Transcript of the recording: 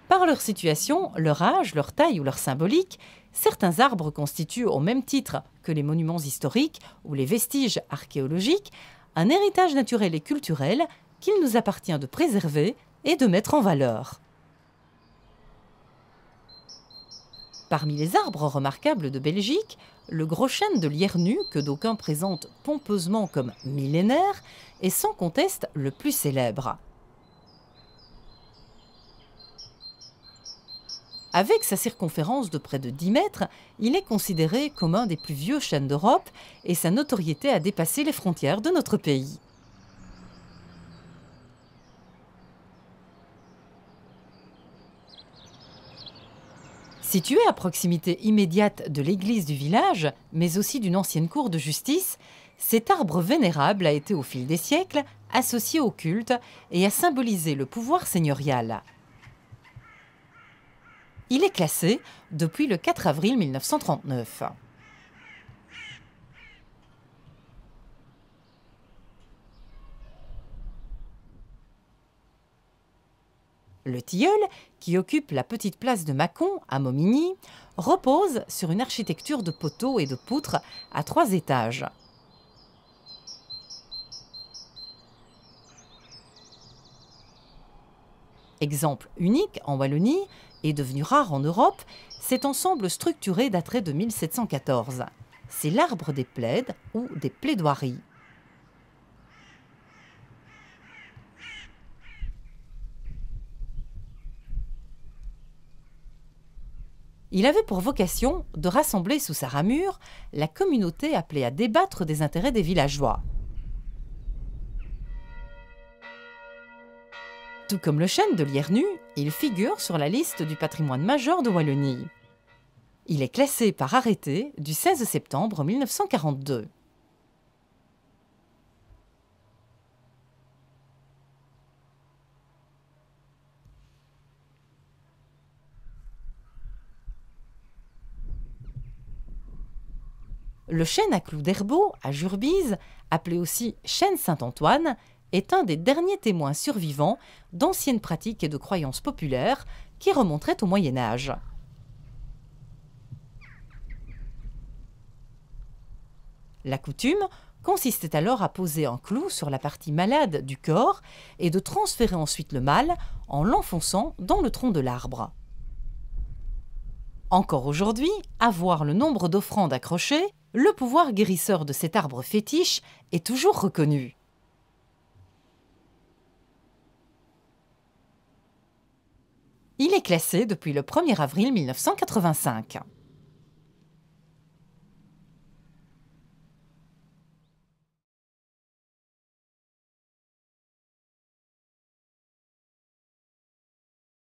Par leur situation, leur âge, leur taille ou leur symbolique, certains arbres constituent, au même titre que les monuments historiques ou les vestiges archéologiques, un héritage naturel et culturel qu'il nous appartient de préserver et de mettre en valeur. Parmi les arbres remarquables de Belgique, le gros chêne de Liernu, que d'aucuns présentent pompeusement comme millénaire, est sans conteste le plus célèbre. Avec sa circonférence de près de 10 mètres, il est considéré comme un des plus vieux chênes d'Europe et sa notoriété a dépassé les frontières de notre pays. Situé à proximité immédiate de l'église du village, mais aussi d'une ancienne cour de justice, cet arbre vénérable a été au fil des siècles associé au culte et a symbolisé le pouvoir seigneurial. Il est classé depuis le 4 avril 1939. Le tilleul, qui occupe la petite place de Mâcon, à Momigny, repose sur une architecture de poteaux et de poutres à 3 étages. Exemple unique en Wallonie et devenu rare en Europe, cet ensemble structuré daterait de 1714. C'est l'arbre des plaides ou des plaidoiries. Il avait pour vocation de rassembler sous sa ramure la communauté appelée à débattre des intérêts des villageois. Tout comme le chêne de Liernu, il figure sur la liste du patrimoine majeur de Wallonie. Il est classé par arrêté du 16 septembre 1942. Le chêne à clous d'Herbault, à Jurbise, appelé aussi chêne Saint-Antoine, est un des derniers témoins survivants d'anciennes pratiques et de croyances populaires qui remonteraient au Moyen Âge. La coutume consistait alors à poser un clou sur la partie malade du corps et de transférer ensuite le mal en l'enfonçant dans le tronc de l'arbre. Encore aujourd'hui, à voir le nombre d'offrandes accrochées, le pouvoir guérisseur de cet arbre fétiche est toujours reconnu. Il est classé depuis le 1er avril 1985.